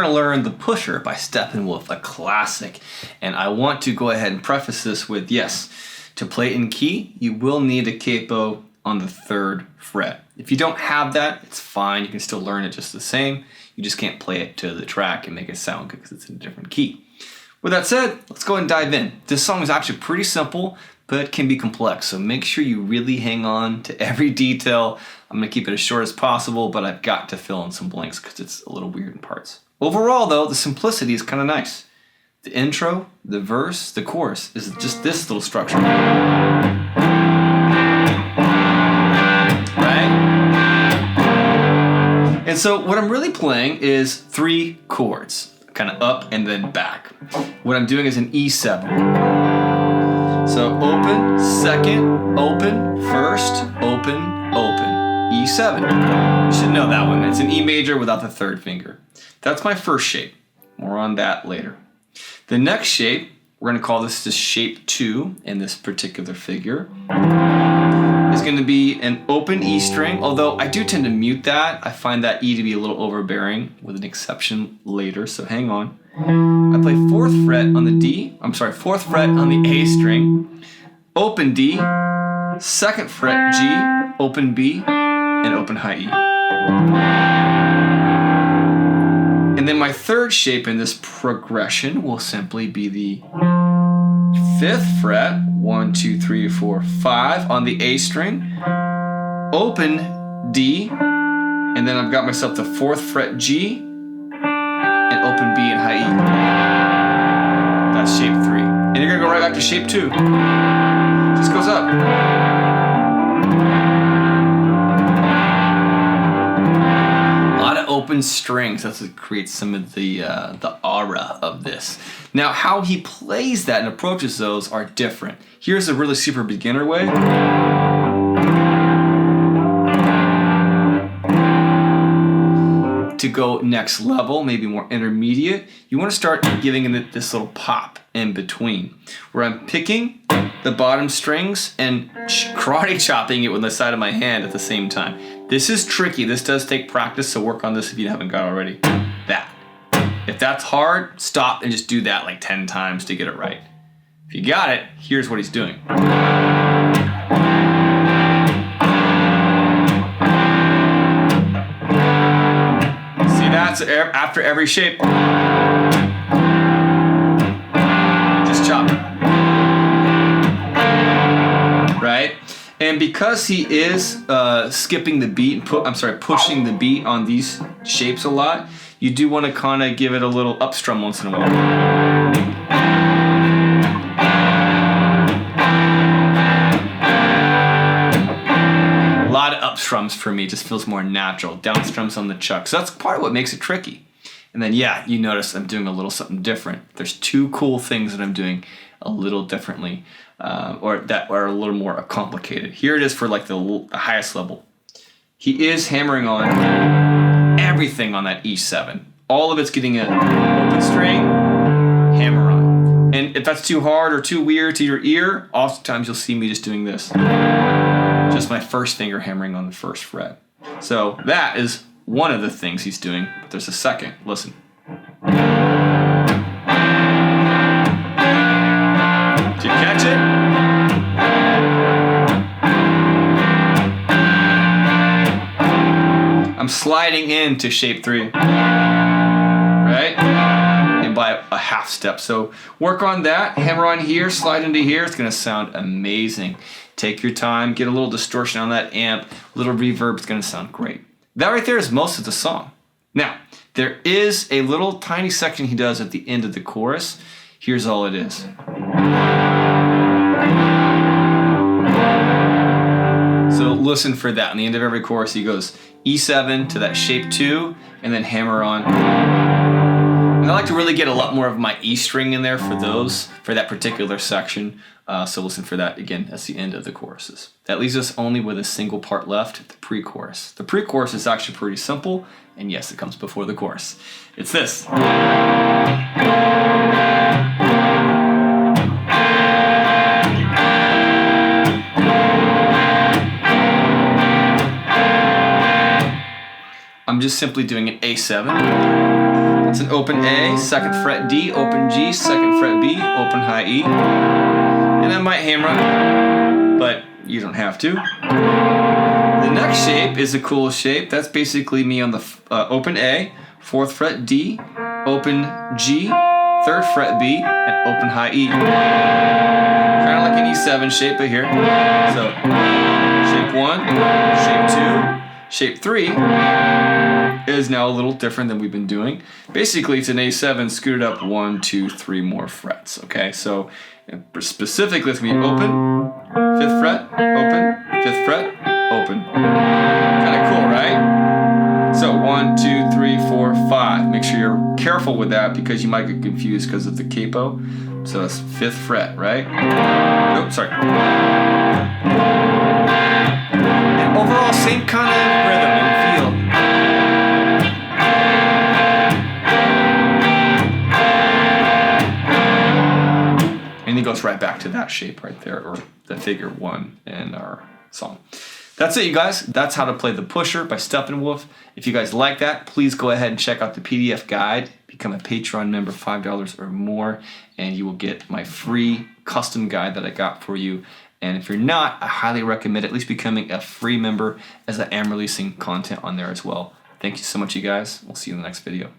to learn The Pusher by Steppenwolf, a classic. And I want to go ahead and preface this with, yes, to play in key, you will need a capo on the 3rd fret. If you don't have that, it's fine. You can still learn it just the same. You just can't play it to the track and make it sound good because it's in a different key. With that said, let's go ahead and dive in. This song is actually pretty simple, but can be complex. So make sure you really hang on to every detail. I'm going to keep it as short as possible, but I've got to fill in some blanks because it's a little weird in parts. Overall, though, the simplicity is kind of nice. The intro, the verse, the chorus is just this little structure. Right? And so what I'm really playing is 3 chords, kind of up and then back. What I'm doing is an E7. So open, second, open, first, open, open. E7. You should know that one. It's an E major without the 3rd finger. That's my first shape. More on that later. The next shape, we're going to call this shape 2 in this particular figure, is going to be an open E string, although I do tend to mute that. I find that E to be a little overbearing with an exception later, so hang on. I play 4th fret on the D, 4th fret on the A string, open D, 2nd fret G, open B, and open high E. And then my 3rd shape in this progression will simply be the 5th fret, 1, 2, 3, 4, 5 on the A string, open D, and then I've got myself the 4th fret G, and open B and high E. That's shape 3. And you're gonna go right back to shape 2. Just goes up. Open strings. That's what creates some of the aura of this. Now, how he plays that and approaches those are different. Here's a really super beginner way. To go next level, maybe more intermediate, you want to start giving it this little pop in between, where I'm picking the bottom strings and karate chopping it with the side of my hand at the same time. This is tricky. This does take practice, so work on this if you haven't got already. That. If that's hard, stop and just do that like 10 times to get it right. If you got it, here's what he's doing. See that? So after every shape, just chop. Right? And because he is skipping the beat, pushing the beat on these shapes a lot, you do want to kind of give it a little upstrum once in a while. A lot of upstrums for me, just feels more natural. Downstrums on the chuck. So that's part of what makes it tricky. And then, yeah, you notice I'm doing a little something different. There's 2 cool things that I'm doing a little differently, or that are a little more complicated. Here it is for like the highest level. He is hammering on everything on that E7. All of it's getting an open string, hammer on. And if that's too hard or too weird to your ear, oftentimes you'll see me just doing this. Just my 1st finger hammering on the 1st fret. So that is one of the things he's doing, but there's a second. Listen. Did you catch it? I'm sliding into shape 3, right? And by a half step. So work on that, hammer on here, slide into here. It's gonna sound amazing. Take your time, get a little distortion on that amp, a little reverb, it's gonna sound great. That right there is most of the song. Now, there is a little tiny section he does at the end of the chorus. Here's all it is. So listen for that. On the end of every chorus, he goes E7 to that shape 2, and then hammer on. And I like to really get a lot more of my E string in there for that particular section. So listen for that again. That's the end of the choruses. That leaves us only with a single part left, the pre-chorus. The pre-chorus is actually pretty simple, and yes, it comes before the chorus. It's this. I'm just simply doing an A7. It's an open A, 2nd fret D, open G, 2nd fret B, open high E. And I might hammer it, but you don't have to. The next shape is the coolest shape. That's basically me on the open A, 4th fret D, open G, 3rd fret B, and open high E. Kind of like an E7 shape, but here. So, shape 1, shape 2, shape 3 is now a little different than we've been doing. Basically, it's an A7 scooted up 1, 2, 3 more frets, okay? So, specifically, it's going to be open, 5th fret, open, 5th fret, open. Kind of cool, right? So 1, 2, 3, 4, 5. Make sure you're careful with that because you might get confused because of the capo. So that's 5th fret, right? Oh, sorry. And overall, same kind of rhythm and feel. And it goes right back to that shape right there, or the figure 1 in our song. That's it, you guys. That's how to play the Pusher by Steppenwolf. If you guys like that, please go ahead and check out the PDF guide. Become a Patron member, $5 or more, and you will get my free custom guide that I got for you. And if you're not, I highly recommend at least becoming a free member, as I am releasing content on there as well. Thank you so much, you guys. We'll see you in the next video.